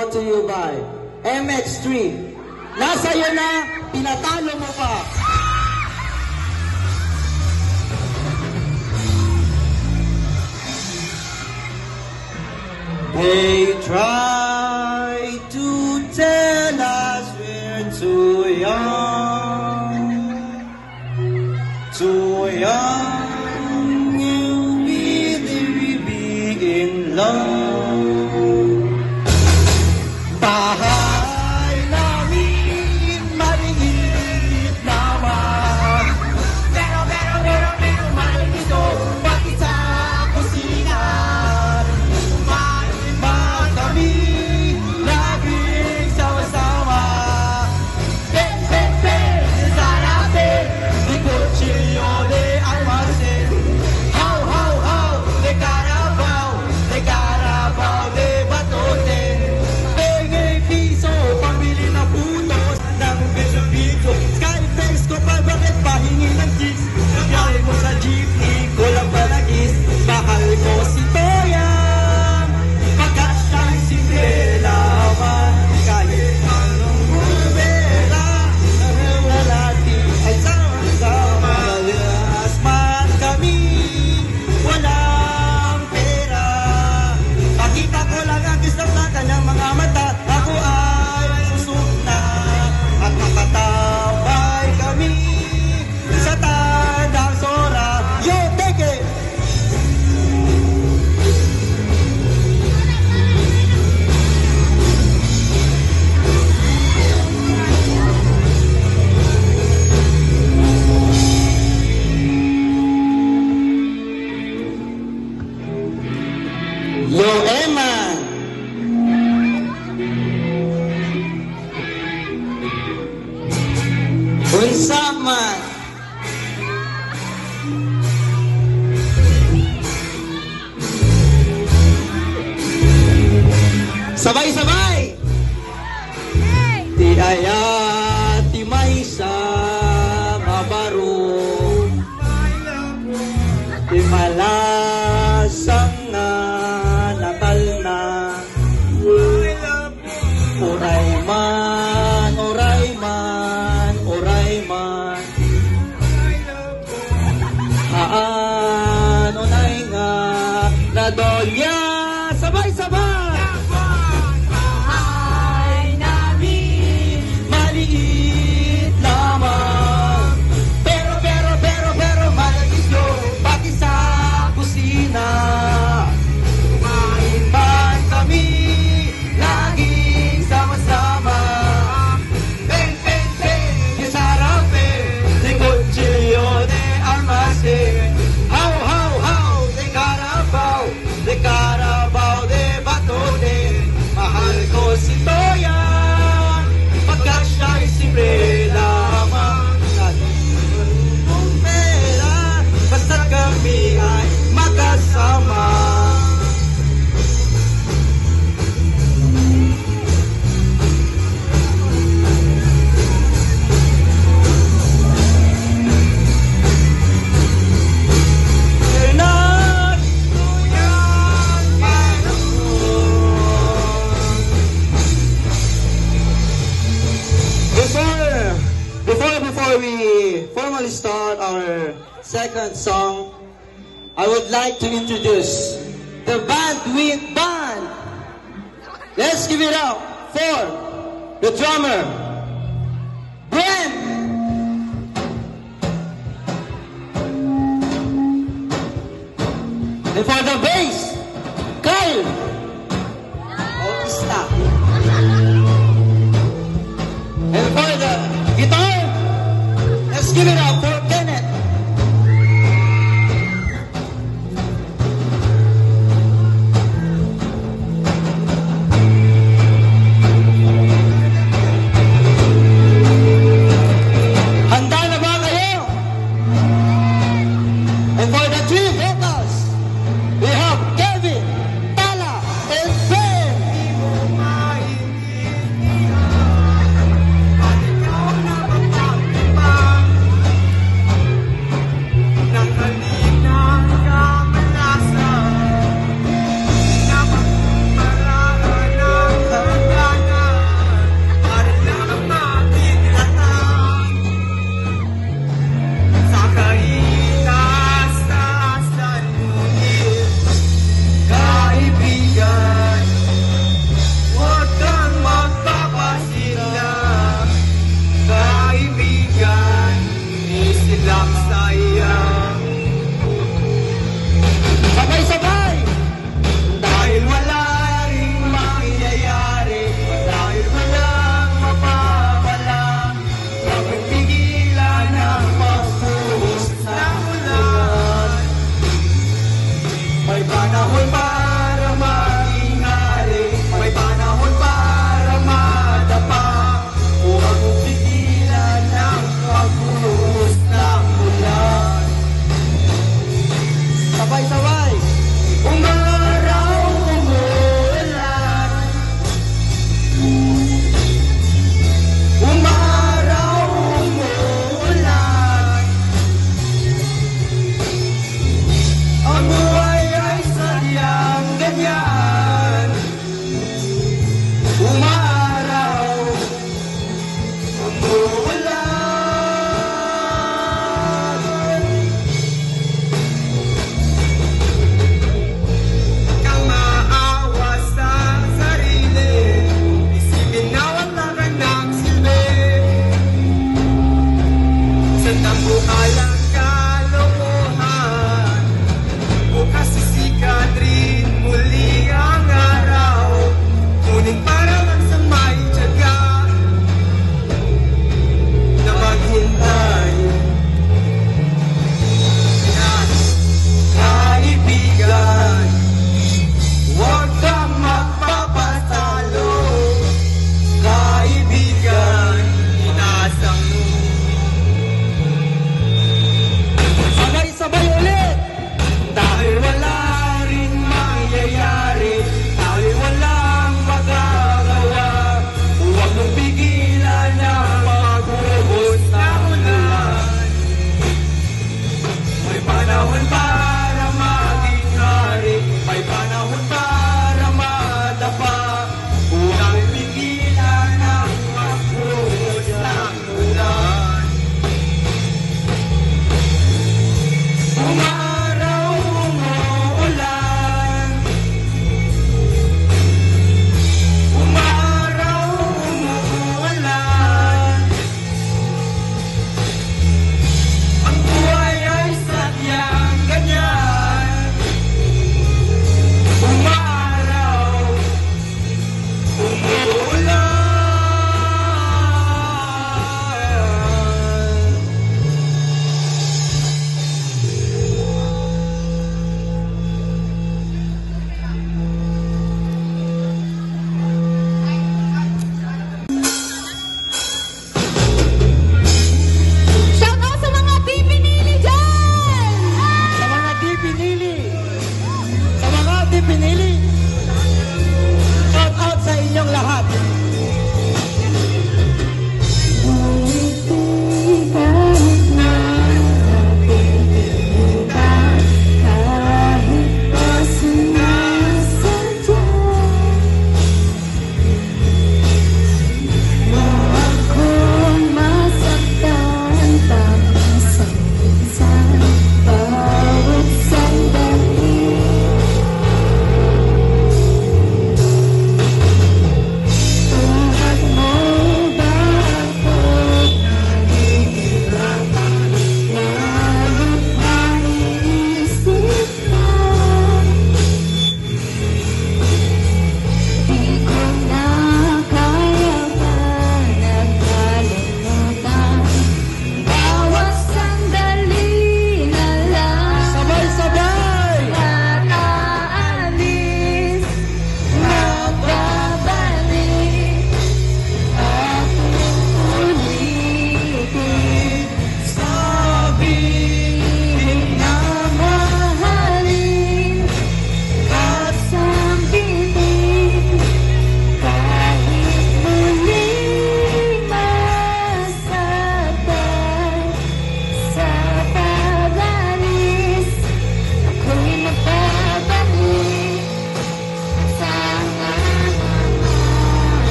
brought to you by MX3. Nasa iyo na, pinatalo mo pa. They try to tell us we're too young, you'll be in love. Bahay namin maliit naman, pero maliit ito, pati sa kusina. Kami laging sama-sama. Ben, sa natin, di kutsilyo de almacen. How, de Carabao de batote. Penge piso, pambili na putos ng beso-piso. Skyflex ko pa, bakit pahingi ng chicks? Nagyari mo sa jeepney, kulang palagis. Mahal ko si Toyang, pagkat siya'y simple laman. Kahit anong bumera, walati ay sama-sama. Asmat kami, walang pera. Pakita ko lang ang kislap na kanyang mga mata. Ako ay susok na at makatambay kami sa tandang sora. Yo, take it! Yo, Eman! Unsa man? Sabay-sabay! Ti aya, ti may sa mabaro, ti malasang na natal na. Oray man, ano na'y nga na dolya, sabay-sabay! Bahay namin maliit lamang, pero malagis yun, pati sa kusina. Kumain man kami, laging sama-sama. Ben, yung sarape, di kutsilyo de almacen. How, de Carabao de batote. Mahal ko si Toyang, pagkat siya'y simple lamang. Kung pera, basta kami ay magkasama. Before we formally start our second song, I would like to introduce the Bandwidth Band. Let's give it up for the drummer, Brent. And for the bass, Kyle. Bautista. And for the guitar, let's give it up for Kenneth. Handa na ba kayo? And for the three vocals, we have Kevin, Tala, and Ben.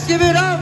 Let's give it up